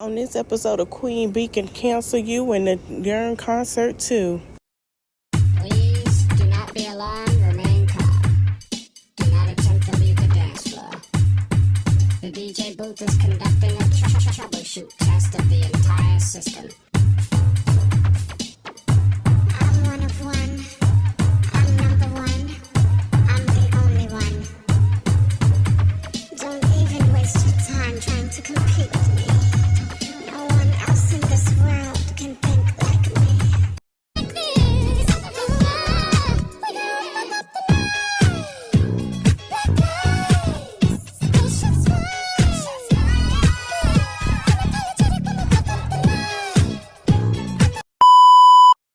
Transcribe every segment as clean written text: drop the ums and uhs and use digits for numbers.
On this episode of Queen Bee can cancel you and the Yearn concert too. Please do not be alarmed, remain calm. Do not attempt to leave the dance floor. The DJ booth is conducting a troubleshoot test of the entire system. I'm one of one. I'm number one. I'm the only one. Don't even waste your time trying to compete with me. No one else in this world can think like me.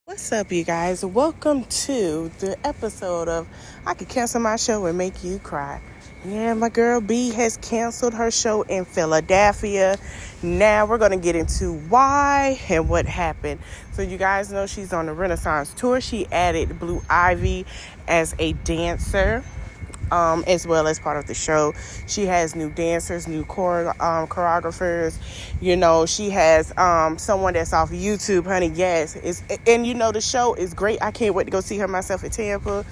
What's up, you guys? Welcome to the episode of I Could Cancel My Show and Make You Cry. Yeah, my girl B has canceled her show in Philadelphia. Now we're going to get into why and what happened. So you guys know she's on the Renaissance tour. She added Blue Ivy as a dancer, as well as part of the show. She has new dancers, new choreographers. You know, she has someone that's off YouTube, honey. Yes, and you know the show is great. I can't wait to go see her myself at Tampa.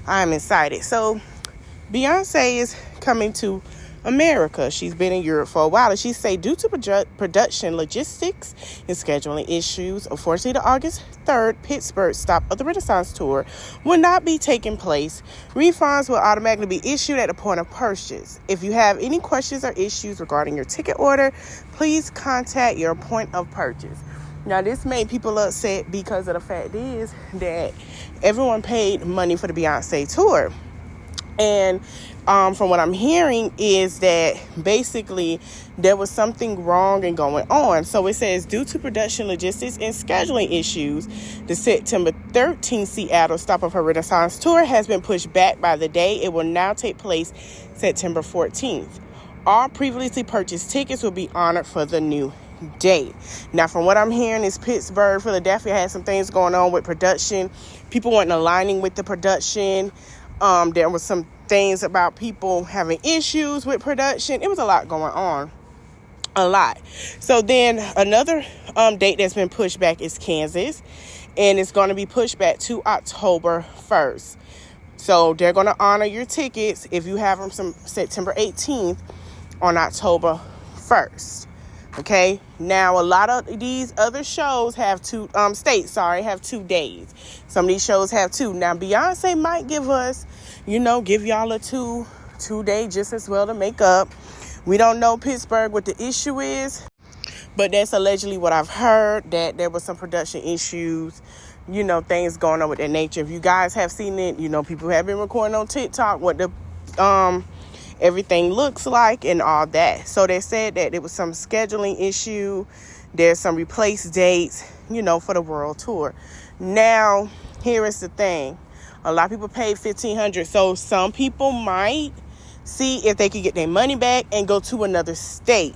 I'm excited. So Beyonce is coming to America. She's been in Europe for a while, and she say due to production logistics and scheduling issues, unfortunately the August 3rd Pittsburgh stop of the Renaissance tour will not be taking place. Refunds will automatically be issued at the point of purchase. If you have any questions or issues regarding your ticket order, please contact your point of purchase. Now, this made people upset because of the fact is that everyone paid money for the Beyonce tour. And from what I'm hearing is that basically there was something wrong and going on. So it says, due to production logistics and scheduling issues, the September 13th Seattle stop of her Renaissance tour has been pushed back by the day. It will now take place September 14th. All previously purchased tickets will be honored for the new date. Now, from what I'm hearing is Pittsburgh, Philadelphia had some things going on with production. People weren't aligning with the production. There was some things about people having issues with production. It was a lot going on. A lot. So then another date that's been pushed back is Kansas. And it's going to be pushed back to October 1st. So they're going to honor your tickets if you have them from September 18th on October 1st. Okay, now a lot of these other shows have two have 2 days. Some of these shows have two. Now Beyonce might give us, give y'all a two day just as well to make up. We don't know Pittsburgh what the issue is, but that's allegedly what I've heard, that there was some production issues, things going on with that nature. If you guys have seen it, people have been recording on TikTok what the everything looks like and all that. So they said that there was some scheduling issue. There's some replaced dates, for the world tour. Now, here is the thing. A lot of people paid $1,500. So some people might see if they could get their money back and go to another state.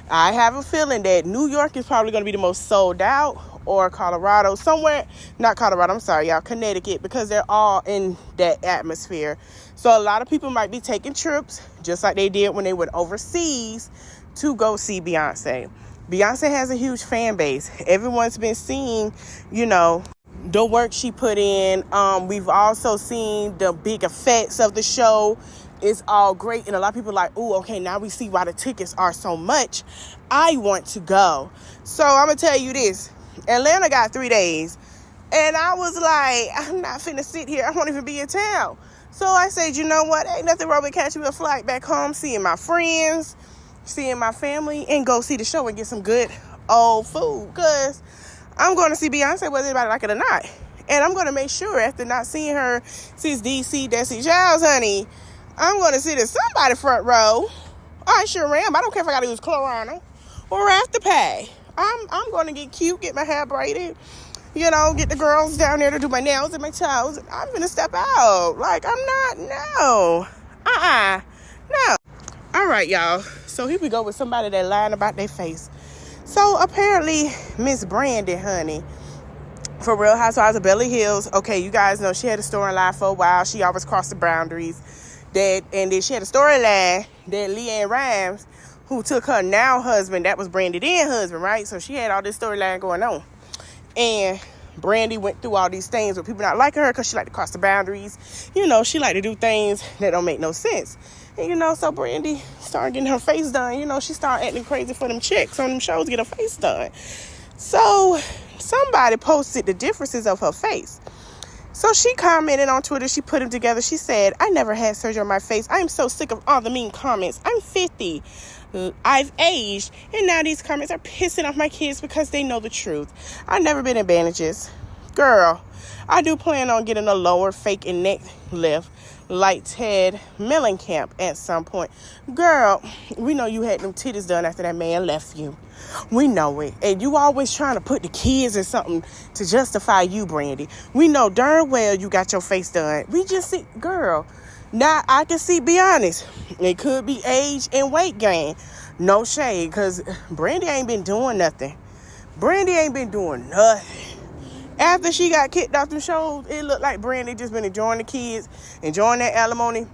I have a feeling that New York is probably going to be the most sold out, or Colorado, somewhere, not Colorado, I'm sorry, y'all, Connecticut, because they're all in that atmosphere. So a lot of people might be taking trips, just like they did when they went overseas, to go see Beyonce. Beyonce has a huge fan base. Everyone's been seeing, the work she put in. We've also seen the big effects of the show. It's all great. And a lot of people are like, oh, okay, now we see why the tickets are so much. I want to go. So I'm going to tell you this. Atlanta got 3 days. And I was like, I'm not finna sit here. I won't even be in town. So I said, you know what? Ain't nothing wrong with catching me a flight back home, seeing my friends, seeing my family, and go see the show and get some good old food. Because I'm going to see Beyonce whether anybody like it or not. And I'm going to make sure after not seeing her since DC Destiny Childs, honey, I'm going to sit in somebody front row. I sure am. I don't care if I got to use Clorana or Afterpay. I'm going to get cute, get my hair braided, get the girls down there to do my nails and my toes. I'm going to step out. Like, I'm not, no. No. All right, y'all. So here we go with somebody that lying about their face. So apparently, Miss Brandy, honey, for Real Housewives of Beverly Hills, okay, you guys know she had a storyline for a while. She always crossed the boundaries. And then she had a storyline that Leanne Rimes who took her now husband, that was Brandy then husband, right? So she had all this storyline going on. And Brandy went through all these things with people not liking her because she like to cross the boundaries. You know, she like to do things that don't make no sense. And, you know, so Brandy started getting her face done. You know, she started acting crazy for them chicks on them shows to get her face done. So somebody posted the differences of her face. So she commented on Twitter. She put them together. She said, I never had surgery on my face. I am so sick of all the mean comments. I'm 50. I've aged. And now these comments are pissing off my kids because they know the truth. I've never been in bandages. Girl, I do plan on getting a lower fake and neck lift like Ted Mellencamp at some point. Girl, we know you had them titties done after that man left you. We know it. And you always trying to put the kids in something to justify you, Brandy. We know darn well you got your face done. We just see, girl, now I can see, be honest, it could be age and weight gain. No shade, because Brandy ain't been doing nothing. Brandy ain't been doing nothing. After she got kicked off the shows, it looked like Brandy just been enjoying the kids, enjoying that alimony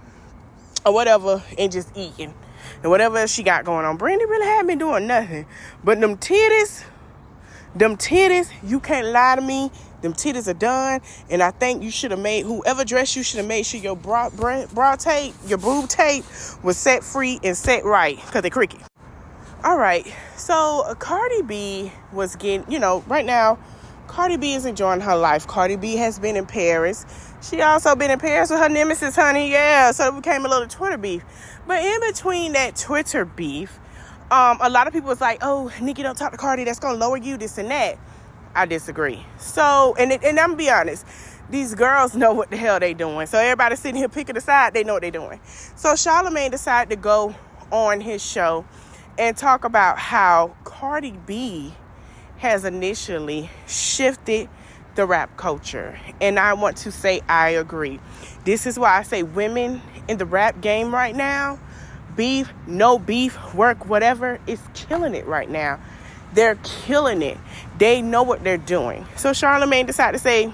or whatever, and just eating. And whatever else she got going on. Brandy really hadn't been doing nothing. But them titties, you can't lie to me. Them titties are done. And I think you should have made, whoever dressed you should have made sure your bra tape, your boob tape was set free and set right. Because they cricket. All right. So Cardi B was getting, you know, right now, Cardi B is enjoying her life. Cardi B has been in Paris. She also been in Paris with her nemesis, honey. Yeah, so it became a little Twitter beef. But in between that Twitter beef, a lot of people was like, oh, Nikki, don't talk to Cardi. That's going to lower you, this and that. I disagree. So, and I'm going to be honest. These girls know what the hell they doing. So everybody sitting here picking a side, they know what they doing. So Charlamagne decided to go on his show and talk about how Cardi B has initially shifted the rap culture. And I want to say I agree. This is why I say women in the rap game right now, beef, no beef, work, whatever, is killing it right now. They're killing it. They know what they're doing. So Charlamagne decided to say,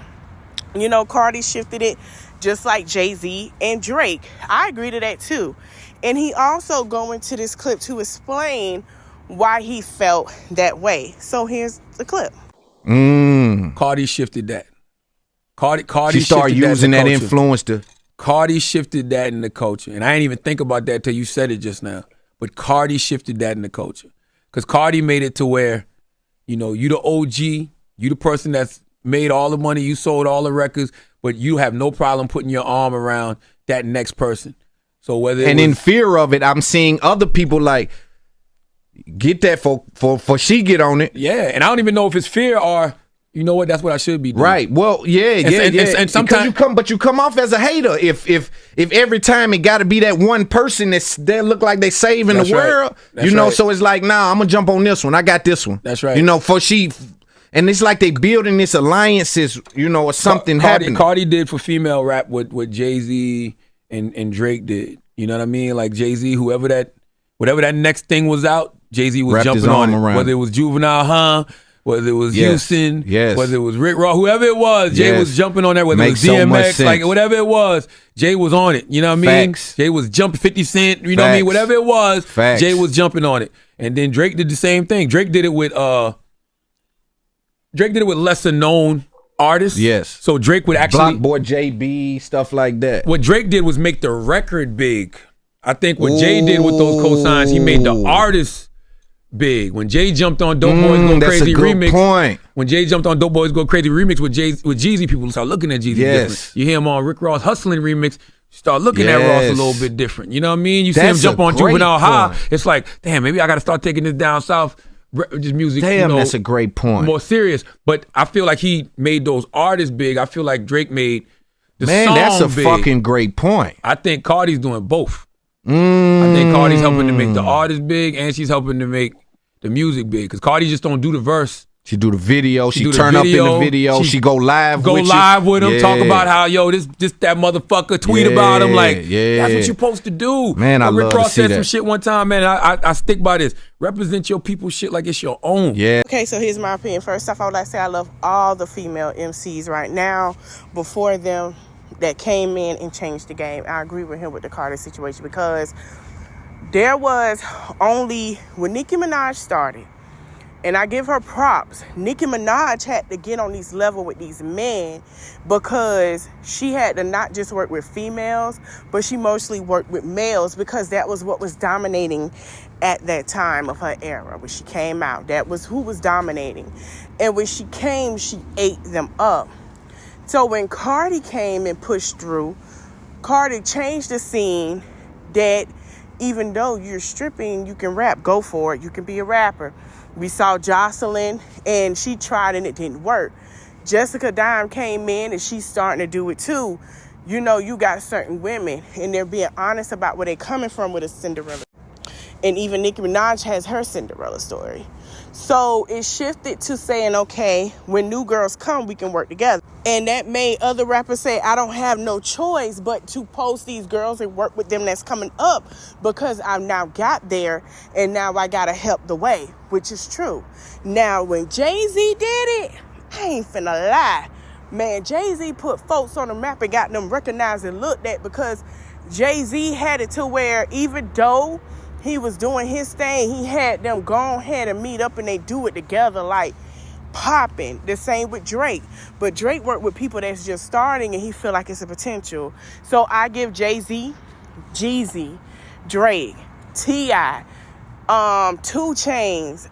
you know, Cardi shifted it just like Jay-Z and Drake. I agree to that too. And he also go into this clip to explain why he felt that way. So here's the clip. Cardi shifted that. Cardi she started using that influence to. Cardi shifted that in the culture. And I didn't even think about that till you said it just now. But Cardi shifted that in the culture. Because Cardi made it to where, you know, you the OG, you the person that's made all the money, you sold all the records, but you have no problem putting your arm around that next person. So whether in fear of it, I'm seeing other people like get that for she get on it. Yeah, and I don't even know if it's fear or you know what, that's what I should be doing. Right. Well, yeah. And sometimes you come off as a hater if every time it got to be that one person that look like they saving the world. You know, so it's like, nah, I'm gonna jump on this one. I got this one. That's right. You know, and it's like they building this alliances, you know, or something happening. Cardi did for female rap what Jay-Z and Drake did. You know what I mean? Like Jay-Z, whatever that next thing was out, Jay-Z was jumping on it. Whether it was Juvenile, whether it was Houston, whether it was Rick Ross, whoever it was, Jay was jumping on that. Whether it was DMX, like whatever it was, Jay was on it. You know what I mean? Jay was jumping 50 Cent, you know what I mean? Whatever it was, Jay was jumping on it. And then Drake did the same thing. Drake did it with lesser known artists. Yes. So Drake would actually Block Boy JB, stuff like that. What Drake did was make the record big. I think what Jay did with those cosigns, he made the artists big. When Jay jumped on Dope Boys Go Crazy remix, point. When Jay jumped on Dope Boys Go Crazy remix with Jeezy, people start looking at Jeezy different. You hear him on Rick Ross Hustling remix, start looking at Ross a little bit different. You know what I mean? You see him jump on Juvenile High, it's like, damn, maybe I got to start taking this down south. Just music. Damn, that's a great point. More serious, but I feel like he made those artists big. I feel like Drake made the song that's a big. fucking great point. I think Cardi's doing both. I think Cardi's helping to make the artist big, and she's helping to make the music big. Because Cardi just don't do the verse. She do the video. She turn up in the video. She go live with him. Talk about how, yo, this that motherfucker tweet about him. Like, that's what you're supposed to do. Man, I Rick love Ross to see said that. some shit one time, man. I stick by this. Represent your people's shit like it's your own. Yeah. Okay, so here's my opinion. First off, I would like to say I love all the female MCs right now. Before them, that came in and changed the game. I agree with him with the Carter situation because There was only, when Nicki Minaj started, and I give her props, Nicki Minaj had to get on these level with these men because she had to not just work with females, but she mostly worked with males because that was what was dominating at that time of her era. When she came out, that was who was dominating. And when she came, she ate them up. So when Cardi came and pushed through, Cardi changed the scene that even though you're stripping, you can rap, go for it, you can be a rapper. We saw Jocelyn, and she tried and it didn't work. Jessica Dime came in, and she's starting to do it too. You know, you got certain women, and they're being honest about where they're coming from with a Cinderella. And even Nicki Minaj has her Cinderella story. So it shifted to saying, okay, when new girls come, we can work together. And that made other rappers say, I don't have no choice but to post these girls and work with them that's coming up because I've now got there and now I got to help the way, which is true. Now, when Jay-Z did it, I ain't finna lie. Man, Jay-Z put folks on the map and got them recognized and looked at because Jay-Z had it to where even though he was doing his thing, he had them go ahead and meet up and they do it together like popping. The same with Drake. But Drake worked with people that's just starting and he feel like it's a potential. So I give Jay-Z, Jeezy, Drake, T.I., 2 Chainz.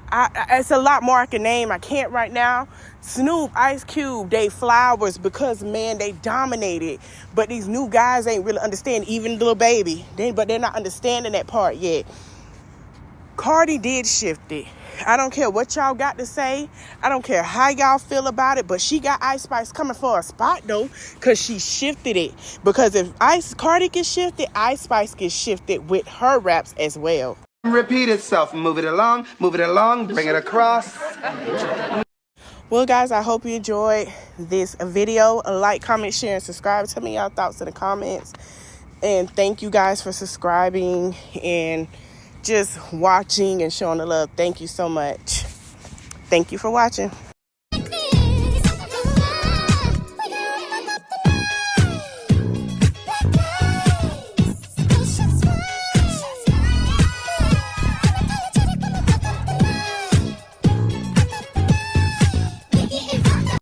It's a lot more I can name. I can't right now. Snoop, Ice Cube, they flowers because, man, they dominated. But these new guys ain't really understand, even Lil Baby. But they're not understanding that part yet. Cardi did shift it. I don't care what y'all got to say. I don't care how y'all feel about it. But she got Ice Spice coming for a spot, though, because she shifted it. Because if Cardi gets shifted, Ice Spice gets shifted with her raps as well. Repeat itself. Move it along, bring it across. Well, guys, I hope you enjoyed this video. Like, comment, share, and subscribe. Tell me your thoughts in the comments. And thank you guys for subscribing and just watching and showing the love. Thank you so much. Thank you for watching.